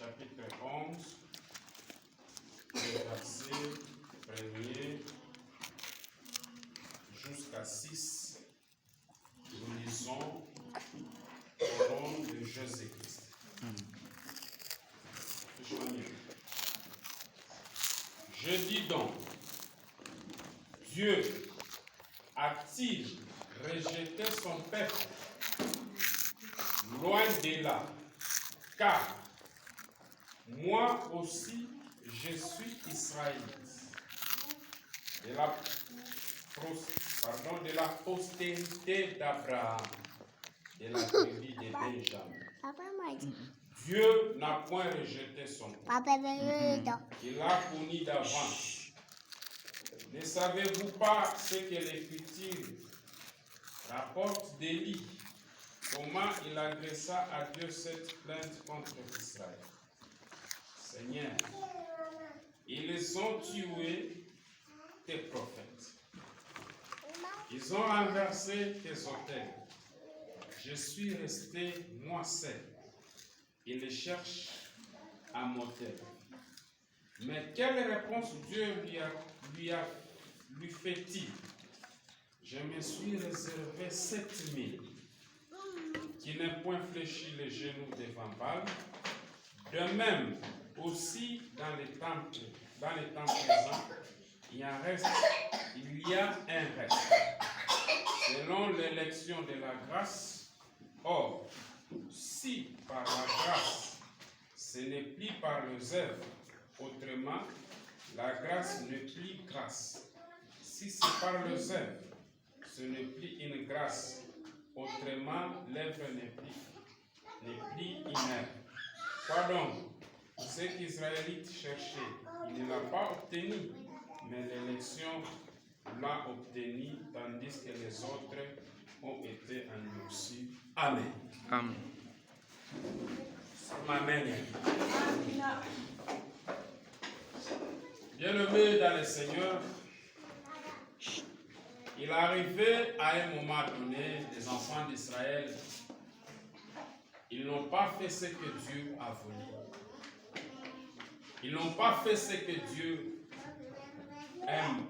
chapitre 11, le verset 1er jusqu'à 6. Nous lisons au nom de Jésus-Christ. Je dis donc, Dieu a-t-il rejeté son peuple? Loin de là, car moi aussi je suis israélite, de la postérité d'Abraham, de la tribu de Benjamin. Dieu n'a point rejeté son peuple. Il l'a connu d'avance. Ne savez-vous pas ce que l'Écriture rapporte d'Élie? Comment il adressa à Dieu cette plainte contre Israël? Seigneur, ils ont tué tes prophètes. Ils ont renversé tes autels. Je suis resté moi seul. Ils cherchent à m'ôter. Mais quelle réponse Dieu lui fait-il? Je me suis réservé 7000 qui n'ont point fléchi les genoux devant Baal. De même aussi dans les temps présents, il y a un reste. Selon l'élection de la grâce. Or, si par la grâce, ce n'est plus par les œuvres, autrement, la grâce n'est plus grâce. Si c'est par les œuvres, ce n'est plus une grâce, autrement, l'œuvre n'est plus une œuvre. Pardon, ce qu'Israélite cherchait, il ne l'a pas obtenu, mais l'élection l'a obtenu, tandis que les autres ont été endurcis. Amen. Amen. Amen. Bien-aimés dans le Seigneur, il est arrivé à un moment donné, les enfants d'Israël, ils n'ont pas fait ce que Dieu a voulu. Ils n'ont pas fait ce que Dieu aime.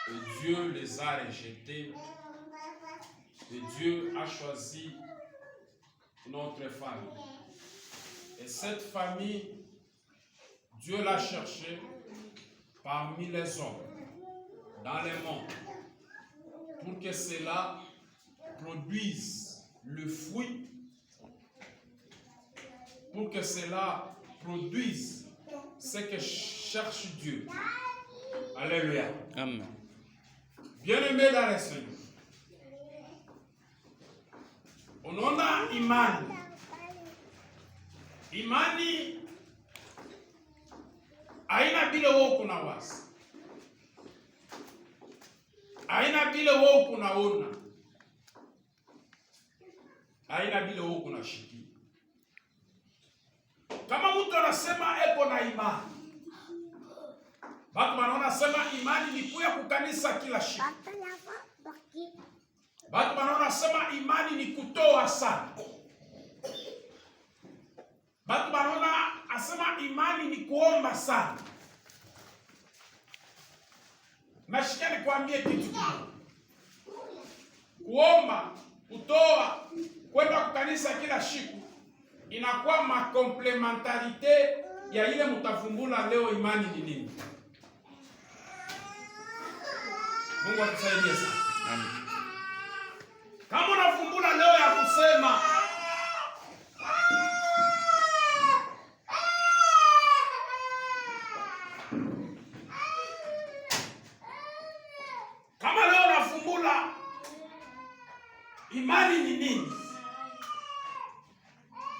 Et Dieu les a rejetés. Et Dieu a choisi notre famille. Et cette famille, Dieu l'a cherchée parmi les hommes, dans le monde, pour que cela produise le fruit, pour que cela produise ce que cherche Dieu. Alléluia. Amen. Bien-aimés dans le Seigneur, unaona imani haina vile wewe kunawaza, haina vile wewe kunaona, haina vile wewe kunashikia. Kama mtu anasema eko na imani, watu wanaona sema imani ni kuya kukanisa kila siku. Watu wanaona sema imani ni kutoa sana. Watu wanaona asema imani ni kuomba sana. Nasikia nikwambie kitu kimoja. Kuomba, kutoa, kwenda kukanisa kila siku inakuwa makomplementarite ya ile mtavumbula leo imani ni nini. Mungu atusaidie sana. Amen. Kama unavumbula leo ya kusema kama leo unavumbula imani ni nini?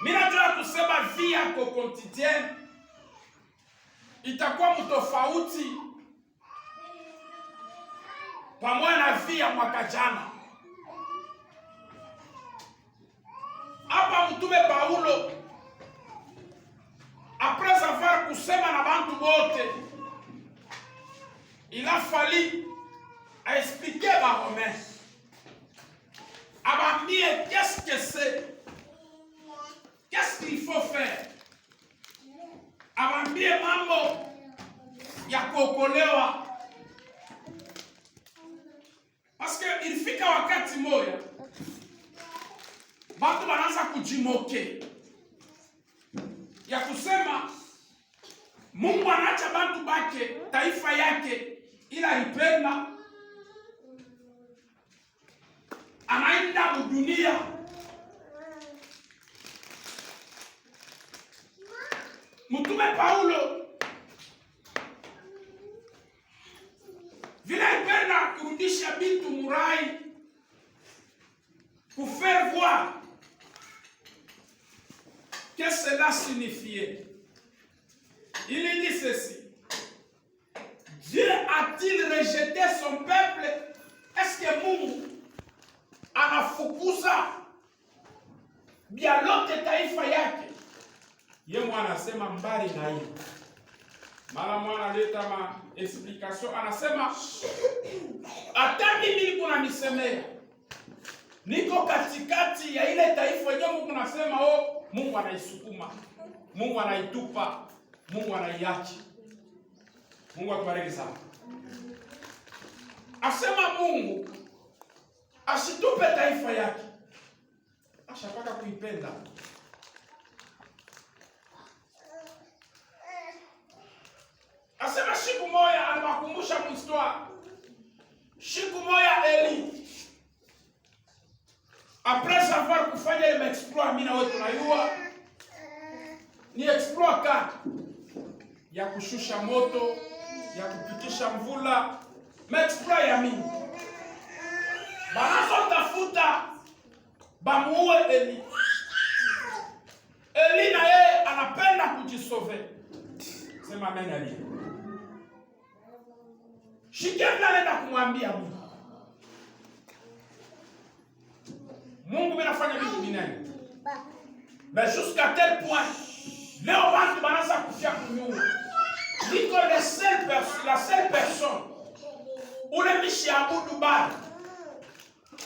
Mimi nataka kusema vie yako quotidienne itakuwa mtofauti pamoja na vie ya mwaka jana. Hapa mtume Paulo après avoir kusema na bantu bote, il a fallu expliquer ba Romains. Abambie qu'est-ce que c'est? Qu'est-ce qu'il faut faire ya kuokolewa. Paske ilifika wakati moja watu wanaanza kujimoke ya kusema Mungu anaacha bantu bake taifa yake ila ipenda anaenda dunia. Mtume Paulo vile ipenda kurudisha bintu murai, pour faire voir que cela signifiait. Il dit ceci: Dieu a-t-il rejeté son peuple? Est-ce que Mungu anafukuza bialote taifa yake? Yeye anasema mbali na hiyo. Mara mwana analeta ma explication, anasema hata mimi niko nanisemea, niko katikati ya ile taifa yenyewe. Mungu anasema oh, Mungu anaisukuma, Mungu anaitupa, Mungu anaiacha. Mungu atubariki sana. Asema Mungu asitupe taifa yake, ashapaka kuipenda. Asema siku moja anawakumbusha mhistoire. Siku moja Eli après avoir kufanya ile exploit, mimi na wewe tunayua ni exploit ka ya kushusha moto, ya kupitisha mvula, exploit ya mimi. Banazo tafuta bamuue Eli. Eli na yeye anapenda kujisove. Sema amen ali. Shikeni anaenda kumwambia Mungu. Mungu mimi nafanya vitu binani. Mais jusqu'à tel point, leo watu wanaanza kufia kunyuma. Niko la seule personne ule mishiabudu bado.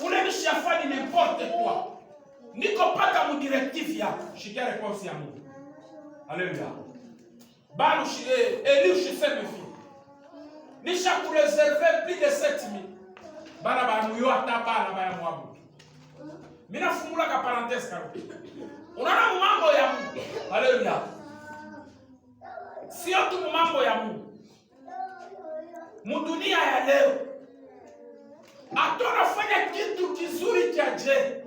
Ule mishafanya n'importe quoi. Niko paka mu directive yako. Shikia réponse ya Mungu. Alléluia. Bado Eli ushiseme fi. Nisha kureserver plus de 7000. Bana ba muyo ataba na ba ya mwabu. Mina fungula ka parenthèse karo. Unaona mambo ya Mungu. Haleluya. Sio tu mambo ya Mungu. Mudunia ya leo. Atona fanya kitu kizuri cha je.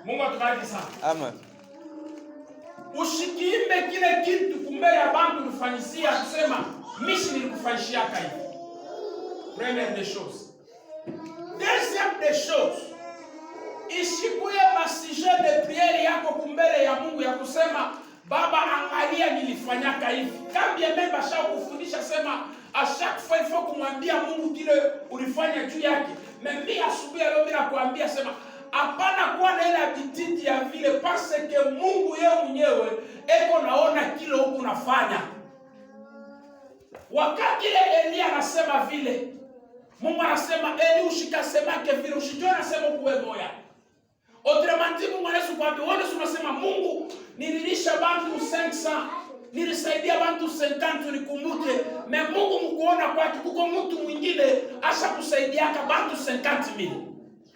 Mungu atubariki sana. Amen. Ushikimbe kile kitu kumbele ya bantu kufanyisia kusema mishi nilikufanyishia kai. Première des choses. Deuxième des choses. Ishikuye masije de prière yako kumbele ya Mungu ya kusema Baba angalia nilifanyaka hivi. Kambia memba shao kufundisha sema a chaque fois il faut kumwambia Mungu kile ulifanya juu yake. Mimi asubuhi leo mimi nakuambia sema hapana kuwa na ile aptitude ya vile parce que Mungu yeye mwenyewe eko naona kile huko unafanya. Wakati ile Elia anasema vile Mungu anasema Eli ushikasemake vile usijue anasema kuwe moya. Autrement dit Mungu anaweza kuambia wewe unasema Mungu nililisha bantu 500 nilisaidia bantu 50 nikumbuke me Mungu mkuona kwake kuko mtu mwingine asha kusaidiaka bantu 50,000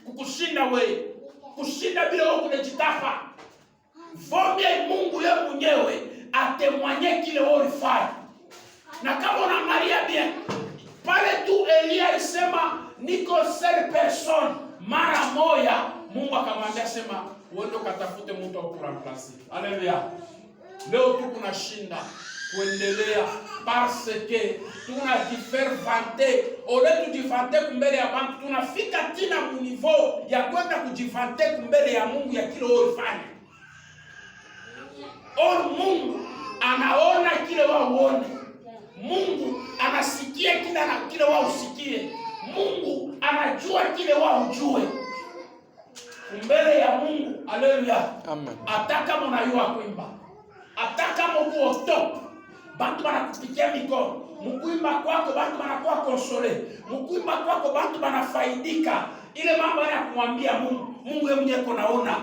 kukushinda wewe kushinda bila wewe kujitapa. Vomia Mungu yeye mwenyewe atemwanye kile wewe ulifanya. Na kama unaangalia bien pale tu Elia alisema niko seule personne, mara moja Mungu akamwambia sema uende katafute mtu wa kuramplace. Haleluya. Leo tu kunashinda kuendelea parce que tunajifaire vanter. Ole tujivante kumbele ya bantu tunafika tina mu niveau ya kwenda kujivante kumbele ya Mungu ya kile ulifanya. Mungu anaona kile wao uone. Mungu anasikia kile wao usikie. Mungu anajua kile wao ujue. Kumbele ya Mungu. Haleluya. Amen. Ataka mnayua kuimba. Ataka mko top. Bantu banakupikia mikono. Mkuimba kwako bantu banakuwa konsole. Mkuimba kwako bantu banafaidika. Ile mambo ya kumwambia Mungu, Mungu yeye mwenyewe konaona.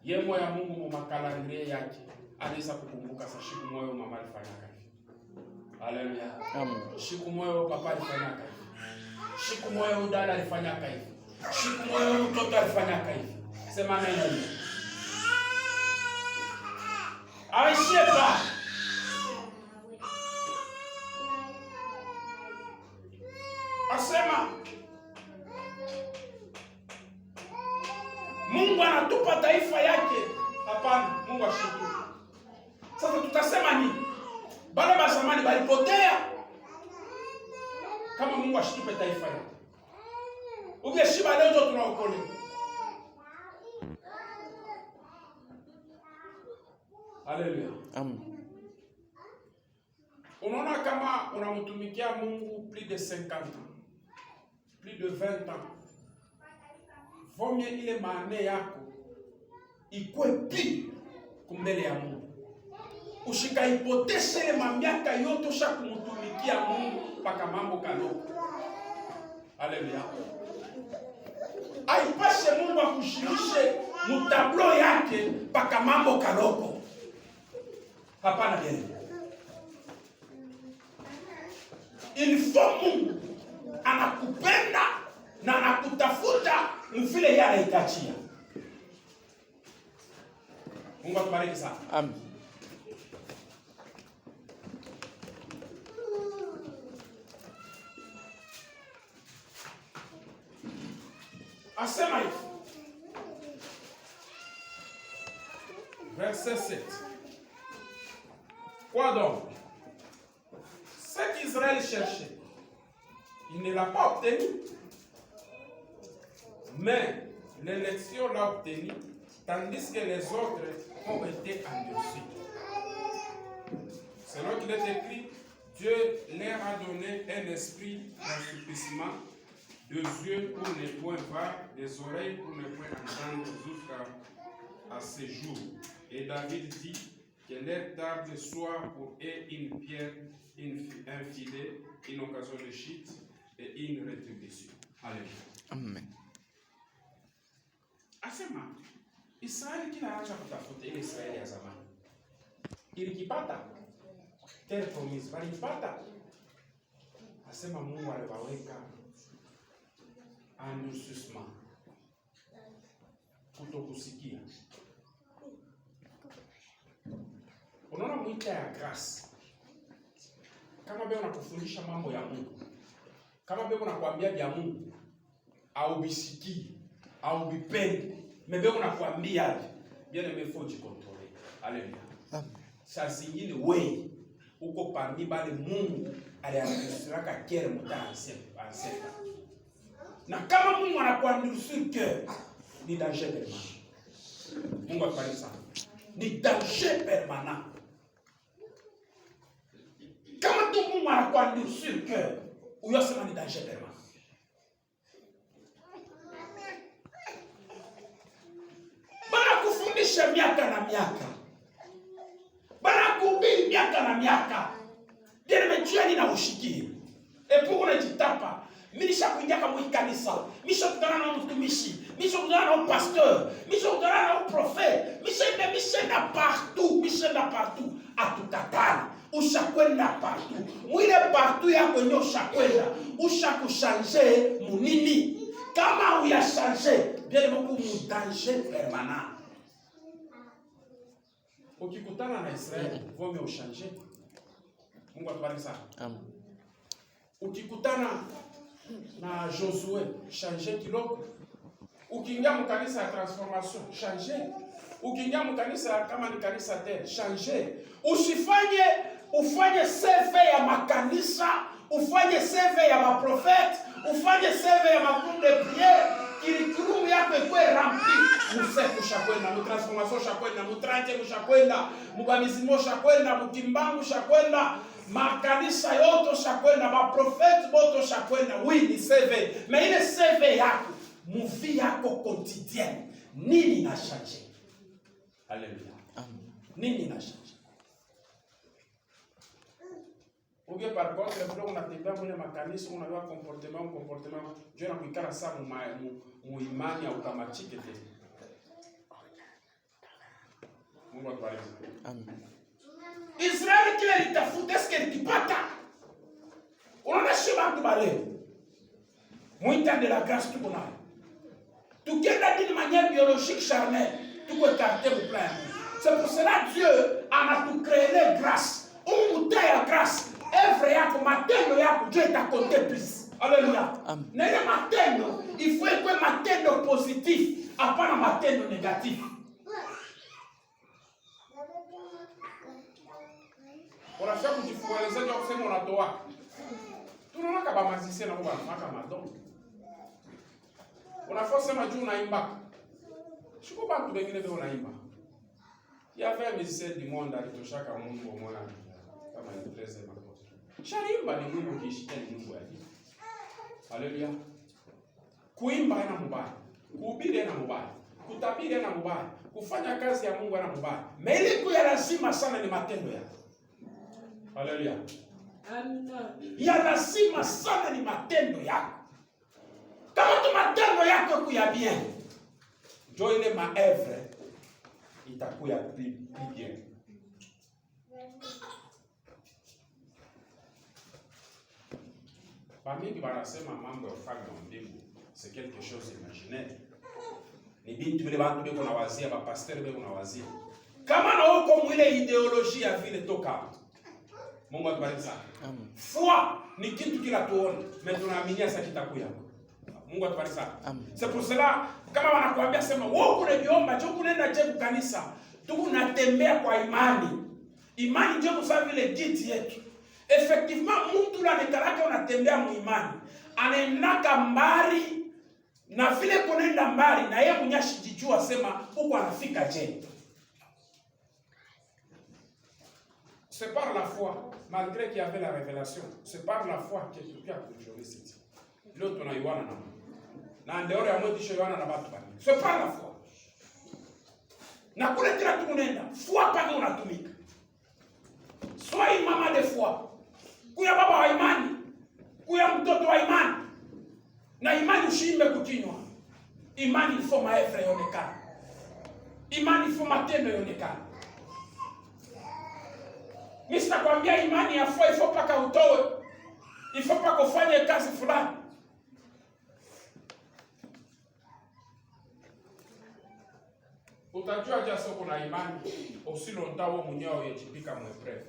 Yeye moyo ya Mungu mu makalendria yake. Anaweza kukumbuka sa siku moyo mama alifanya kazi. Haleluya. Amen. Siku moyo papa alifanya hivi. Siku moyo dada alifanya hivi. Siku moyo mtoto alifanya hivi. Sema amen. Aishepa. Asema Mungu anatupa taifa yake. Hapana, Mungu ashukuru. Sasa tutasema nini? Bale ba zamani balipotea. Kama Mungu ashitupe taifa yake. Ungeshiba leo tunaokolewa. Haleluya. Amen. Unaona kama unamtumikia Mungu plus de 50 ans, plus de 20 ans. Vomye ile maane yako ikwe pi kumbele ya Mungu. Ushikaipoteshe ile mamiaka yote ushakumtumikia Mungu mpaka mambo kaloko. Haleluya. Aipashe Mungu akushirishe mutablo yake mpaka mambo kaloko. Hapana bien. Il faut Mungu anakupenda na anakutafuta mvile yeye anaitachia. Mungu akubariki sana. Amen. Asema hivi. Verset 7. Quoi donc? Ce qu'Israël cherchait, il ne l'a pas obtenu. Mais l'élection l'a obtenu, tandis que les autres ont été endurcis. Selon qu'il est écrit, Dieu leur a donné un esprit d'assouplissement, des yeux pour ne point voir, des oreilles pour ne point entendre jusqu'à ce jour. Et David dit que leur table soit pour eux une pierre, un filet, une occasion de chute et une rétribution. Alléluia. Amen. Asema Israeli kila acha kutafuta ile Israeli ya zamani. Ilikipata terre promise, walipata. Asema Mungu aliwaweka endurcissement. Kutokusikia. Unaona mwita ya grace. Kama beo nakufundisha mambo ya Mungu. Kama beo nakwambia vya Mungu au bisikii au bipendi, mebe unakwambia bien aimé faut tu contrôler. Alléluia. Amen. Saa zingine wewe uko parmi bale Mungu alianzisha kere mtaanzeka. Na kama Mungu anakuandikia cœur, ni danger permanent. Mungu akubariki sana. Ni danger permanent. Kama tu Mungu anakuandikia cœur, uyasema ni danger permanent. Kufundisha miaka na miaka. Bana kuhubiri miaka na miaka. Ndiye nimejua nina ushikiri. Epo unajitapa. Mimi nishakuingia kama kanisa. Mimi nishakutana na mtumishi. Mimi nishakutana na pasteur. Mimi nishakutana na prophète. Mimi nishenda partout. Atukatani. Ushakwenda partout. Mwile partout yako ndio ushakwenda. Ushakushange munini. Kama uyashange, bien beaucoup mu danger permanent. Ukikutana na Israeli, vome ushange. Mungu atubariki sana. Amen. Ukikutana na Josué, change kiloko. Ukiingia mkanisa ya transformation, change. Ukiingia mkanisa kama ni kanisa tena, change. Ufanye CV ya makanisa, ufanye CV ya maprofeti, ufanye CV ya magroupe de prière. Curriculum yako ikuwe rampi. Museku shakwenda, mutransformation shakwenda, mutranje shakwenda, mubamizimo shakwenda, mukimbangu shakwenda, makanisa yote shakwenda, maprofeti bote shakwenda. Oui, ni CV. Mais ile CV yako, muvi yako quotidienne, nini na change? Alléluia. Amen. Nini na change? Uge par contre, on a tembea mwenye makanisa, unajua comportement, Dieu anakuikara saa mu imani ya ukamatike tena. Mungu atubariki. Amen. Israeli kile litafuta eske litipata. Unaona shema tubale. Mwita de la grâce tuko nayo. Tukienda d'une manière biologique charnelle, tout est écarté au plein. C'est pour cela que Dieu a tout créé les grâces. On a grâce. Œuvre yako, matendo yako, Dieu t'a compté plus. Alléluia. Nele matendo, il faut que matendo positif, apana matendo négatif. Unafika kujifunza ndio kusema unatoa. Tunaona kama mazisi na kwa maka madon. Unafika sema juu unaimba. Shuko bantu wengine ndio unaimba. Il y avait un musicien du monde alitoshaka Mungu mwana kama ni plaisir makosa. Sharimba ni Mungu kishikia ni Mungu yake. Haleluya. Kuimba ina mubaya. Kuhubiri ina mubaya. Kutabiri ina mubaya. Kufanya kazi ya Mungu ina mubaya. Meliku ya lazima sana ni matendo yako. Haleluya. Amina. Ya lazima sana ni matendo yako. Kama tu matendo yako kuya bien. Ndio ile maevre itakuwa plus bien. Pamingi wanasema mambo ya ufalme wa mbingu c'est quelque chose imaginaire. Ni bintu vile watu beko na wazia, ba pasteur beko na wazia. Kama na uko mwile ideolojia ya vile toka. Mungu atubariki sana. Amen. Foi ni kitu kila tuone, mais tunaamini sasa kitakuya. Mungu atubariki sana. Amen. C'est pour cela kama wanakuambia sema wewe unajiomba, je unaenda je kanisa, tunatembea kwa imani. Imani ndio kwa vile kiti yetu. Effectivement mtu la nekalaka unatembea mu imani. Anaendaka mbali na vile kunaenda mbali na yeye mnyashi jijua sema huko anafika je. C'est par la foi, malgré qu'il y avait la révélation, c'est par la foi que tu as conjuré cette. L'autre on a Yohana na. Na ndio ya mwisho Yohana na watu bani. C'est par la foi. Na kule kila tunaenda, foi pale unatumika. Sois mama de foi. Kuya baba wa imani. Kuya mtoto wa imani. Na imani ushimbe kukinywa. Imani ifo maefre yonekana. Imani ifo matendo yonekana. Mista kwambia imani ya foi ifo paka utowe. Ifo paka ufanye kazi fulani. Utajua jaso kuna imani usilontawo mwenyewe yejipika mwepreve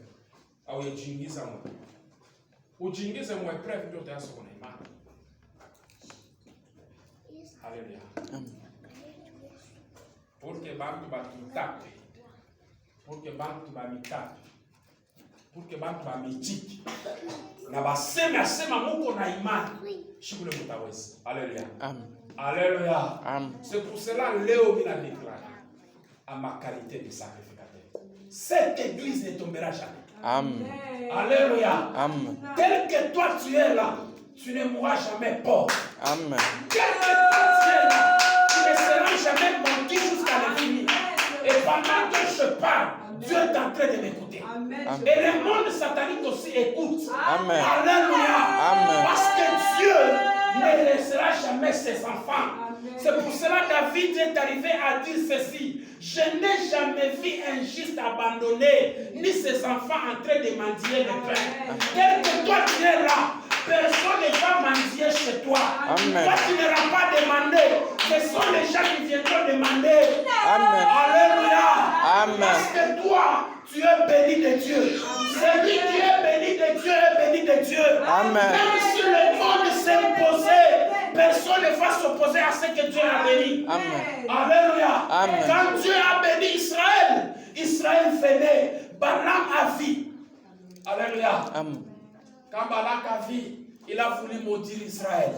au yejingiza mwe. Ujingize mwepreve ndio utaanza kuna imani. Haleluya. Amen. Pour que bantu batutape. Pour que bantu bamitape. Pour que bantu bamitiki. Na baseme asema muko na imani. Shikule mutawezi. Haleluya. Amen. Alléluia. C'est pour cela Léo m'a déclaré à ma qualité de sacrificateur. Cette église ne tombera jamais. Amen. Alléluia. Amen. Tel que toi tu es là, tu ne mourras jamais pauvre. Amen. Tel que toi tu es là, tu ne seras jamais menti jusqu'à l'infini. Et pendant que je parle, Dieu est en train de m'écouter. Et le monde satanique aussi écoute. Amen. Alléluia. Amen. Parce que Dieu ne laissera jamais ses enfants. C'est pour cela que David est arrivé à dire ceci. Je n'ai jamais vu un juste abandonné, ni ses enfants en train de mendier le pain. Tel que toi tu es là, personne ne va mendier chez toi. Amen. Toi tu n'auras pas demandé. Ce sont les gens qui viendront demander. Amen. Alléluia. Amen. Parce que toi, tu es béni de Dieu. Celui qui est béni de Dieu est béni de Dieu. Amen. Même si le monde s'imposait, personne ne va s'opposer à ce que Dieu a béni. Amen. Alléluia. Amen. Quand Dieu a béni Israël, Israël venait. Balaam a vu. Alléluia. Amen. Quand Balak a vu, il a voulu maudire Israël.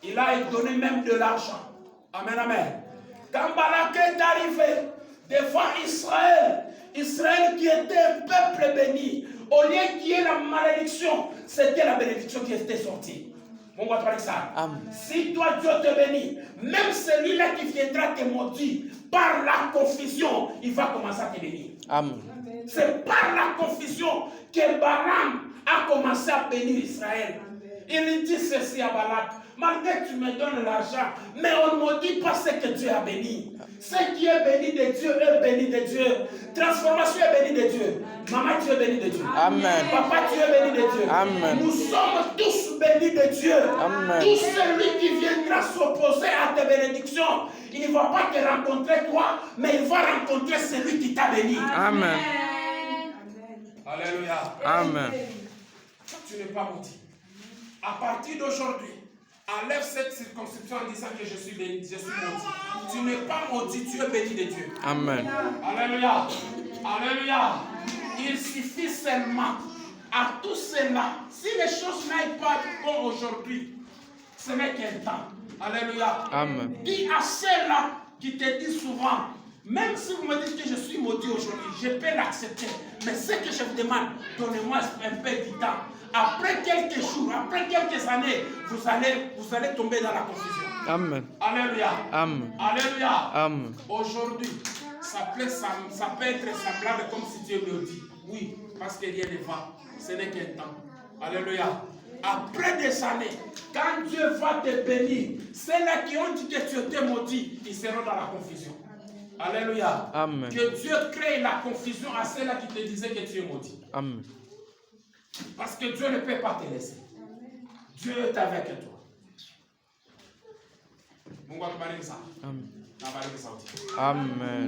Il a donné même de l'argent. Amen, amen. Quand Balak est arrivé devant Israël, Israël qui était un peuple béni, au lieu qu'il y ait la malédiction, c'était la bénédiction qui était sortie. Mon Dieu, ça. Si toi Dieu te bénit, même celui-là qui viendra te maudire, par la confusion, il va commencer à te bénir. Amen. C'est par la confusion que Balaam a commencé à bénir Israël. Il dit ceci à Balak. Malgré que tu me donnes l'argent, mais on ne me dit pas ce que Dieu a béni. Ce qui est béni de Dieu est béni de Dieu. Transformation est béni de Dieu. Maman, tu es béni de Dieu. Amen. Papa, tu es béni de Dieu. Amen. Nous sommes tous bénis de Dieu. Amen. Tout celui qui viendra s'opposer à tes bénédictions, il ne va pas te rencontrer toi, mais il va rencontrer celui qui t'a béni. Amen. Alléluia. Amen. Tu n'es pas maudit. À partir d'aujourd'hui, enlève cette circonscription en disant que je suis béni, je suis maudit. Tu n'es pas maudit, tu es béni de Dieu. Amen. Alléluia. Alléluia. Il suffit seulement à tout cela, si les choses n'aillent pas bon aujourd'hui, ce n'est qu'un temps. Alléluia. Amen. Dis à ceux-là qui te disent souvent, même si vous me dites que je suis maudit aujourd'hui, je peux l'accepter. Mais ce que je vous demande, donnez-moi un peu de temps. Après quelques jours, après quelques années, vous allez tomber dans la confusion. Amen. Alléluia. Amen. Alléluia. Amen. Aujourd'hui, ça peut être semblable comme si Dieu me dit. Oui, parce que rien ne va. Ce n'est qu'un temps. Alléluia. Après des années, quand Dieu va te bénir, ceux-là qui ont dit que tu étais maudit, ils seront dans la confusion. Alléluia. Amen. Que Dieu crée la confusion à ceux-là qui te disaient que tu es maudit. Amen. Parce que Dieu ne peut pas te laisser. Dieu est avec toi. Mungu akubariki sana. Amen. Na bariki sauti. Amen.